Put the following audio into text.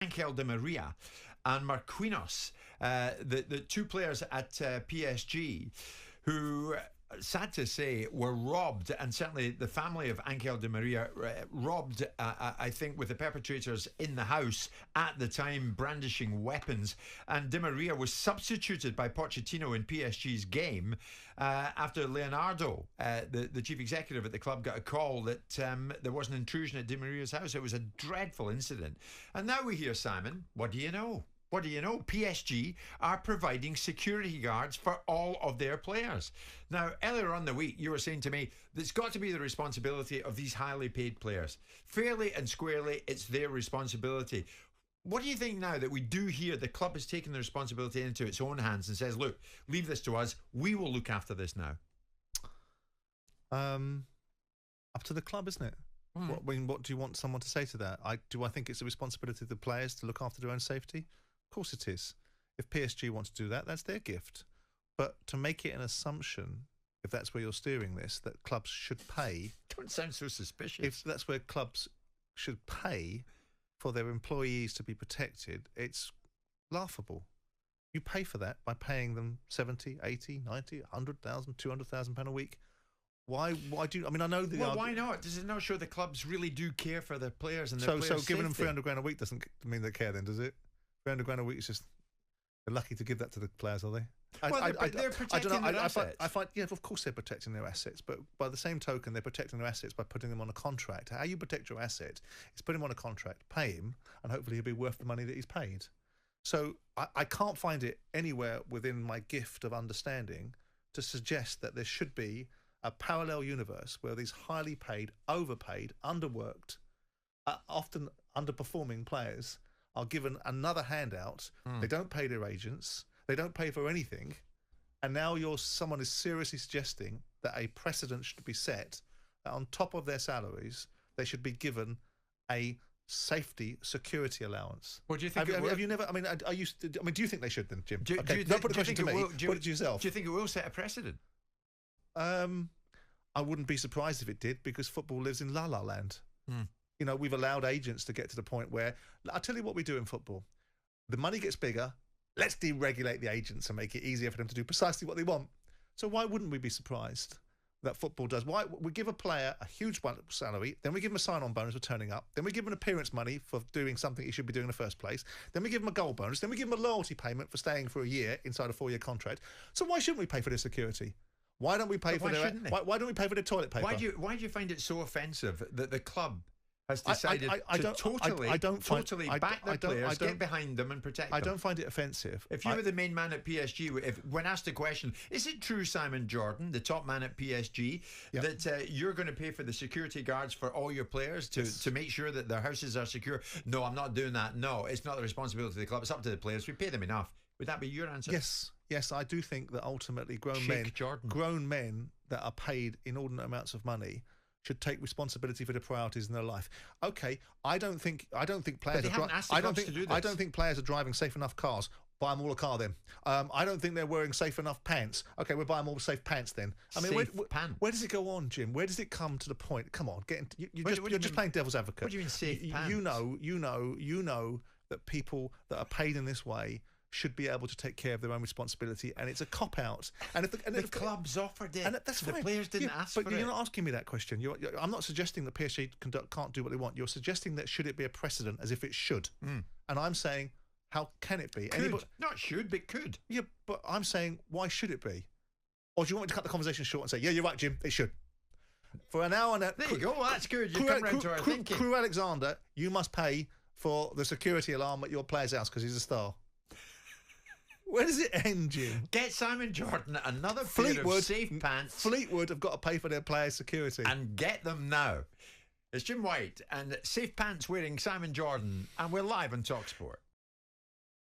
Angel Di Maria and Marquinhos, the two players at PSG who, sad to say, were robbed, and certainly the family of Angel Di Maria robbed, I think, with the perpetrators in the house at the time, brandishing weapons. And Di Maria was substituted by Pochettino in PSG's game after Leonardo, the chief executive at the club, got a call that there was an intrusion at Di Maria's house. It was a dreadful incident. And now we hear, Simon, what do you know? What do you know? PSG are providing security guards for all of their players. Now, earlier on the week, you were saying to me, it's got to be the responsibility of these highly paid players. Fairly and squarely, it's their responsibility. What do you think now that we do hear the club has taken the responsibility into its own hands and says, look, leave this to us. We will look after this now. Up to the club, isn't it? What do you want someone to say to that? Do I think it's the responsibility of the players to look after their own safety? Of course it is. If PSG want to do that, that's their gift. But to make it an assumption, if that's where you're steering this, that clubs should pay... Don't sound so suspicious. If that's where clubs should pay for their employees to be protected, it's laughable. You pay for that by paying them 70, 80, 90, 100,000, 200,000 pound a week. Why do you... I mean, I know... Well, why not? Does it not show the clubs really do care for their players and their players' So giving them safety? 300 grand a week doesn't mean they care then, does it? 300 grand a week is just... They're lucky to give that to the players, are they? Well, they're protecting their assets. I find, yeah, of course they're protecting their assets, but by the same token, they're protecting their assets by putting them on a contract. How you protect your asset is put him on a contract, pay him, and hopefully he'll be worth the money that he's paid. So I can't find it anywhere within my gift of understanding to suggest that there should be a parallel universe where these highly paid, overpaid, underworked, often underperforming players are given another handout. They don't pay their agents. They don't pay for anything. And now someone is seriously suggesting that a precedent should be set that on top of their salaries, they should be given a security allowance. Well, do you think have you never? I mean, do you think they should then, Jim? Do you Don't put the question to me. Put it to yourself. Do you think it will set a precedent? I wouldn't be surprised if it did, because football lives in la-la land. You know, we've allowed agents to get to the point where, I'll tell you what we do in football. The money gets bigger. Let's deregulate the agents and make it easier for them to do precisely what they want. So why wouldn't we be surprised that football does? Why we give a player a huge salary, then we give him a sign-on bonus for turning up, then we give him appearance money for doing something he should be doing in the first place, then we give him a goal bonus, then we give him a loyalty payment for staying for a year inside a 4-year contract. So why shouldn't we pay for their security? Why don't we pay for their... Why don't we pay for their toilet paper? Why do you find it so offensive that the club has decided to totally back their players, get behind them and protect them? I don't find it offensive. If you were the main man at PSG, when asked the question, is it true, Simon Jordan, the top man at PSG, that you're going to pay for the security guards for all your players to make sure that their houses are secure? No, I'm not doing that. No, it's not the responsibility of the club. It's up to the players. We pay them enough. Would that be your answer? Yes, I do think that ultimately grown men that are paid inordinate amounts of money should take responsibility for the priorities in their life. Okay, I don't think players I don't think players are driving safe enough cars. Buy them all a car then. I don't think they're wearing safe enough pants. Okay, we'll buy them all safe pants then. I mean, where does it go on, Jim? Where does it come to the point? Come on, you're just playing devil's advocate. What do you mean safe pants? You know that people that are paid in this way should be able to take care of their own responsibility, and it's a cop-out. And if the clubs offered it, and that's fine. The players didn't ask for it. But you're not asking me that question. I'm not suggesting that PSG can't do what they want. You're suggesting that should it be a precedent, as if it should. And I'm saying, how can it be? Not should, but could. Yeah, but I'm saying, why should it be? Or do you want me to cut the conversation short and say, yeah, you're right, Jim, it should? For an hour and there you go. That's good. You come round to our thinking. Crew Alexander, you must pay for the security alarm at your player's house because he's a star. Where does it end, Jim? Get Simon Jordan another pair of safe pants. Fleetwood have got to pay for their players' security. And get them now. It's Jim White and safe pants wearing Simon Jordan, and we're live on talkSPORT.